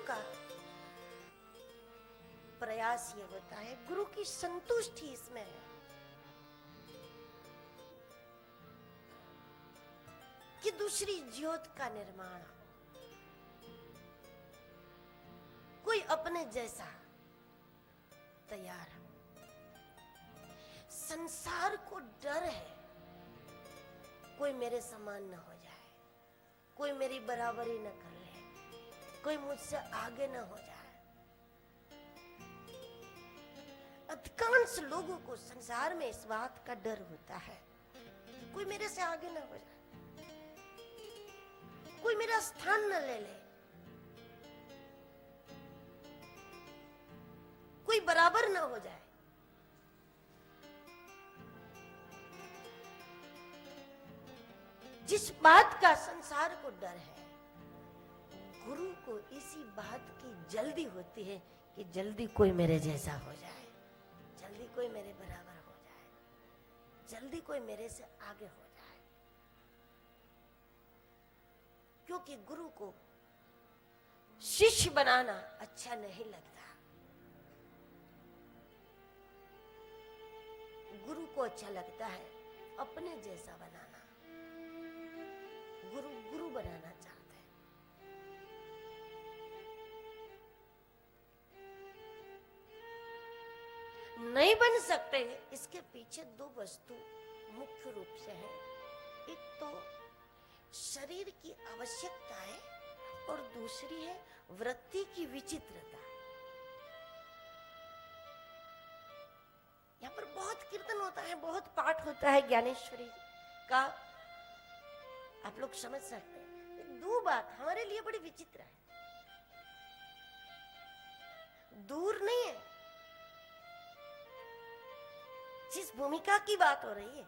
का प्रयास ये होता है, गुरु की संतुष्टि इसमें है कि दूसरी ज्योत का निर्माण, कोई अपने जैसा तैयार। संसार को डर है कोई मेरे समान न हो जाए, कोई मेरी बराबरी न कर ले, कोई मुझसे आगे न हो जाए। अधिकांश लोगों को संसार में इस बात का डर होता है कोई मेरे से आगे न हो जाए, कोई मेरा स्थान न ले ले, कोई बराबर न हो जाए। जिस बात का संसार को डर है, गुरु को इसी बात की जल्दी होती है कि जल्दी कोई मेरे जैसा हो जाए, जल्दी कोई मेरे बराबर हो जाए, जल्दी कोई मेरे से आगे हो जाए। क्योंकि गुरु को शिष्य बनाना अच्छा नहीं लगता, गुरु को अच्छा लगता है अपने जैसा बनाना। गुरु गुरु बनाना चाहते हैं। नहीं बन सकते, इसके पीछे दो वस्तु मुख्य रूप से है। एक तो शरीर की आवश्यकता है और दूसरी है वृत्ति की विचित्रता। यहाँ पर बहुत कीर्तन होता है, बहुत पाठ होता है ज्ञानेश्वरी का, आप लोग समझ सकते हैं। दो बात हमारे लिए बड़ी विचित्र है, दूर नहीं है। जिस भूमिका की बात हो रही है,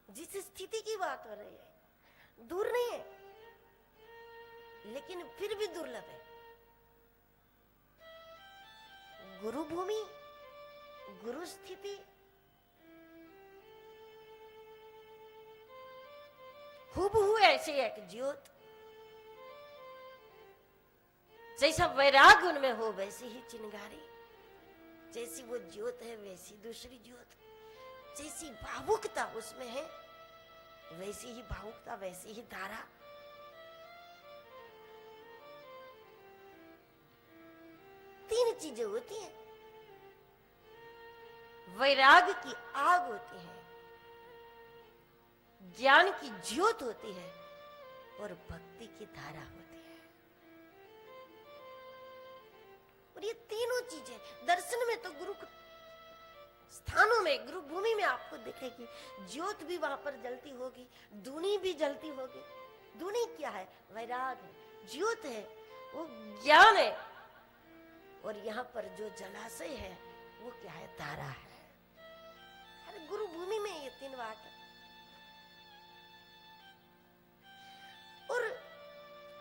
जिस स्थिति की बात हो रही है, दूर नहीं है, लेकिन फिर भी दुर्लभ है। गुरु भूमि, गुरु स्थिति, हूबहू ऐसी एक ज्योत, जैसा वैराग उनमें हो वैसी ही चिंगारी, जैसी वो ज्योत है वैसी दूसरी ज्योत, जैसी भावुकता उसमें है वैसी ही भावुकता, वैसी ही धारा। तीन चीजें होती हैं, वैराग की आग होती है, ज्ञान की ज्योत होती है और भक्ति की धारा होती है। और ये तीनों चीजें दर्शन में तो गुरु स्थानों में, गुरु भूमि में आपको दिखेगी। ज्योत भी वहां पर जलती होगी, धूनी भी जलती होगी। धूनी क्या है? वैराग है। ज्योत है वो ज्ञान है। और यहाँ पर जो जलाशय है वो क्या है? धारा है। अरे गुरु भूमि में ये तीन बात है। और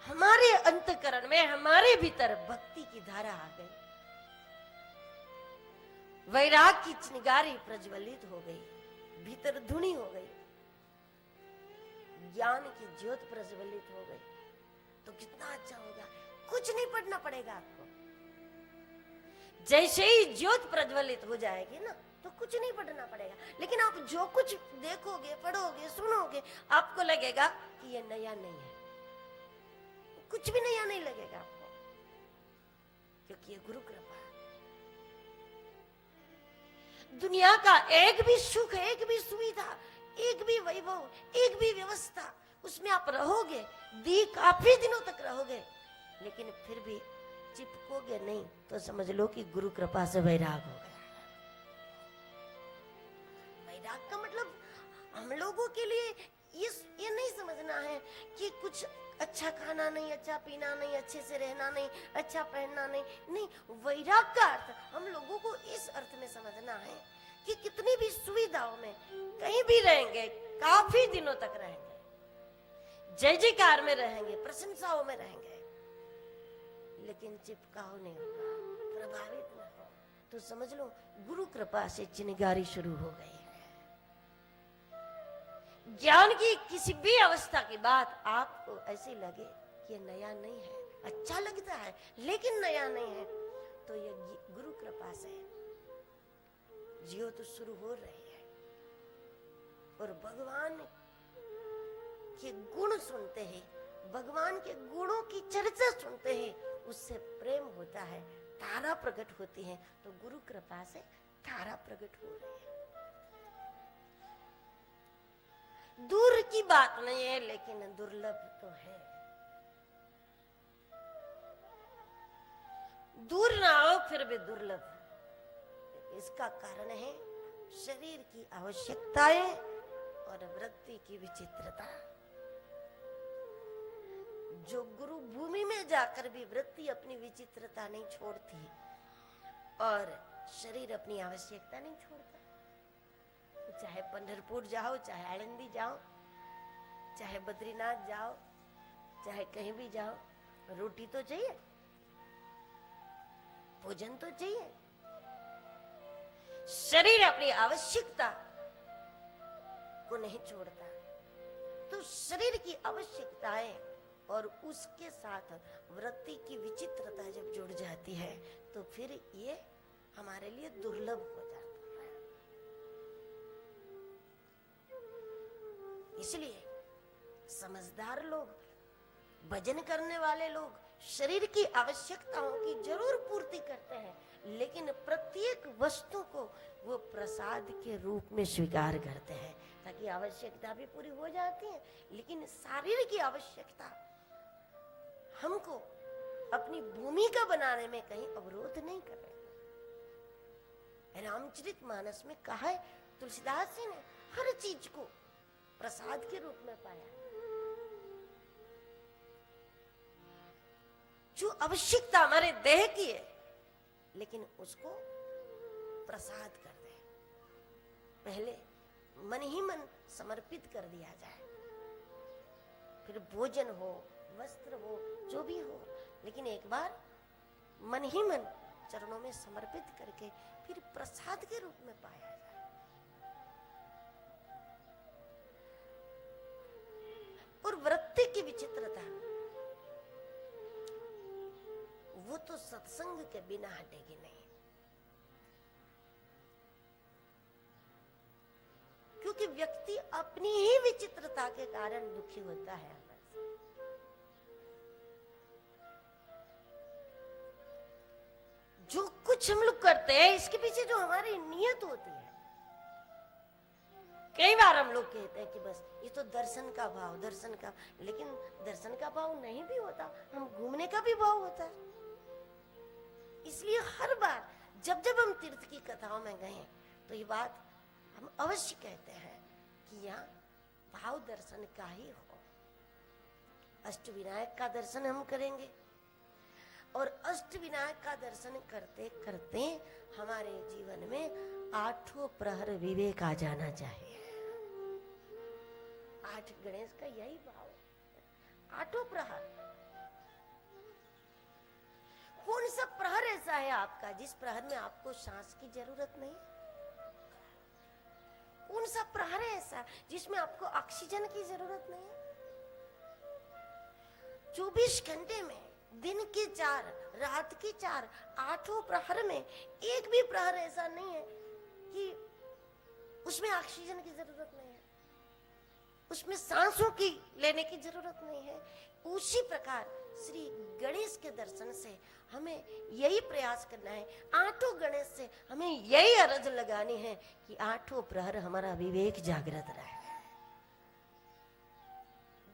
हमारे अंतःकरण में, हमारे भीतर भक्ति की धारा आ गई, वैराग की चिंगारी प्रज्वलित हो गई, भीतर धुनी हो गई, ज्ञान की ज्योत प्रज्वलित हो गई, तो कितना अच्छा होगा। कुछ नहीं पढ़ना पड़ेगा आपको। जैसे ही ज्योत प्रज्वलित हो जाएगी ना, तो कुछ नहीं पढ़ना पड़ेगा। लेकिन आप जो कुछ देखोगे, पढ़ोगे, सुनोगे, आपको लगेगा कि ये नया नहीं है। कुछ भी नया नहीं लगेगा आपको, क्योंकि ये गुरु कृपा है। दुनिया का एक भी सुख, एक भी सुविधा, एक भी वैभव, एक भी व्यवस्था, उसमें आप रहोगे, काफी दिनों तक रहोगे, लेकिन फिर भी चिपकोगे नहीं, तो समझ लो कि गुरु कृपा से वैराग हो गया। वैराग का मतलब हम लोगों के लिए ये नहीं समझना है कि कुछ अच्छा खाना नहीं, अच्छा पीना नहीं, अच्छे से रहना नहीं, अच्छा पहनना नहीं। नहीं, वैराग का अर्थ हम लोगों को इस अर्थ में समझना है कि कितनी भी सुविधाओं में कहीं भी रहेंगे, काफी दिनों तक रहेंगे, जय जयकार में रहेंगे, प्रशंसाओं में रहेंगे, लेकिन चिपकाव नहीं होगा, प्रभावित न हो, तो समझ लो गुरु कृपा से चिंगारी शुरू हो गई है। ज्ञान की किसी भी अवस्था की बात आपको ऐसी लगे कि नया नहीं है, अच्छा लगता है लेकिन नया नहीं है, तो ये गुरु कृपा से जियो तो शुरू हो रही है। और भगवान के गुण सुनते ही, भगवान के गुणों की चर्चा सुनते ही उससे प्रेम होता है, तारा प्रकट होती है। तो गुरु कृपा से तारा प्रकट हो रही है। दूर की बात नहीं है लेकिन दुर्लभ तो है। दूर ना हो फिर भी दुर्लभ। इसका कारण है शरीर की आवश्यकताएं और वृत्ति की विचित्रता। जो गुरु भूमि में जाकर भी वृत्ति अपनी विचित्रता नहीं छोड़ती और शरीर अपनी आवश्यकता नहीं छोड़ता। चाहे पंढरपुर जाओ, चाहे आनंदी जाओ, चाहे बद्रीनाथ जाओ, चाहे कहीं भी जाओ, रोटी तो चाहिए, भोजन तो चाहिए। शरीर अपनी आवश्यकता को नहीं छोड़ता। तो शरीर की आवश्यकताएं और उसके साथ वृत्ति की विचित्रता जब जुड़ जाती है तो फिर ये हमारे लिए दुर्लभ हो जाता है। इसलिए समझदार लोग, भजन करने वाले लोग शरीर की आवश्यकताओं की जरूर पूर्ति करते हैं, लेकिन प्रत्येक वस्तु को वो प्रसाद के रूप में स्वीकार करते हैं, ताकि आवश्यकता भी पूरी हो जाती है। लेकिन शारीरिक की आवश्यकता हमको अपनी भूमिका बनाने में कहीं अवरोध नहीं कर रहे। रामचरितमानस में कहा है, तुलसीदास जी ने हर चीज को प्रसाद के रूप में पाया। जो आवश्यकता हमारे देह की है, लेकिन उसको प्रसाद कर दे। पहले मन ही मन समर्पित कर दिया जाए, फिर भोजन हो, वस्त्र हो, जो भी हो, लेकिन एक बार मन ही मन चरणों में समर्पित करके फिर प्रसाद के रूप में पाया जाए। और वृत्ति की विचित्रता वो तो सत्संग के बिना हटेगी नहीं, क्योंकि व्यक्ति अपनी ही विचित्रता के कारण दुखी होता है। जो कुछ हम लोग करते हैं इसके पीछे जो हमारी नियत होती है, कई बार हम लोग कहते हैं कि बस ये तो दर्शन का भाव, दर्शन का, लेकिन दर्शन का भाव नहीं भी होता, हम घूमने का भी भाव होता है। इसलिए हर बार जब जब हम तीर्थ की कथाओं में गए तो ये बात हम अवश्य कहते हैं कि यहाँ भाव दर्शन का ही हो। अष्टविनायक का दर्शन हम करेंगे और अष्टविनायक का दर्शन करते करते हमारे जीवन में आठों प्रहर विवेक आ जाना चाहिए। आठ गणेश का यही भाव, आठों प्रहर। कौन सा प्रहर ऐसा है आपका जिस प्रहर में आपको सांस की जरूरत नहीं? कौन सा प्रहर है ऐसा जिसमें आपको ऑक्सीजन की जरूरत नहीं? 24 घंटे में दिन के 4, रात के 4, आठों प्रहर में एक भी प्रहर ऐसा नहीं है कि उसमें ऑक्सीजन की जरूरत नहीं है, उसमें सांसों की लेने की जरूरत नहीं है। उसी प्रकार श्री गणेश के दर्शन से हमें यही प्रयास करना है, आठों गणेश से हमें यही अरज लगानी है कि आठों प्रहर हमारा विवेक जागृत रहे।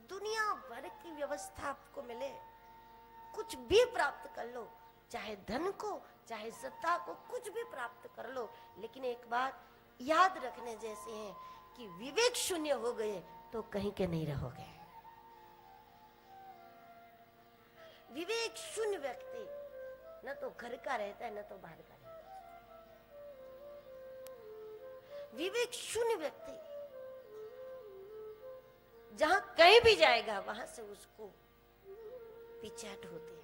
दुनिया भर की व्यवस्था आपको मिले, कुछ भी प्राप्त कर लो, चाहे धन को, चाहे सत्ता को, कुछ भी प्राप्त कर लो, लेकिन एक बात याद रखने जैसे है कि विवेक शून्य हो गए तो कहीं के नहीं रहोगे। विवेक शून्य व्यक्ति न तो घर का रहता है न तो बाहर का रहता है। विवेक शून्य व्यक्ति जहां कहीं भी जाएगा वहां से उसको पिछाट होती है।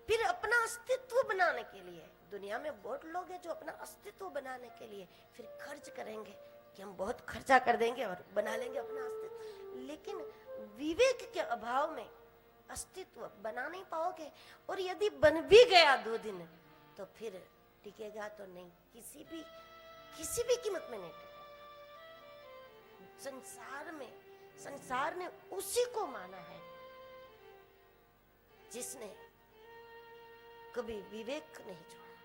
फिर अपना अस्तित्व बनाने के लिए, दुनिया में बहुत लोग हैं जो अपना अस्तित्व बनाने के लिए फिर खर्च करेंगे कि हम बहुत खर्चा कर देंगे और बना लेंगे अपना अस्तित्व, लेकिन विवेक के अभाव में अस्तित्व बना नहीं पाओगे। और यदि बन भी गया 2 दिन तो फिर टिकेगा तो नहीं, किसी भी कीमत में नहीं टिकेगा। संसार ने उसी को माना है जिसने कभी विवेक नहीं छोड़ा।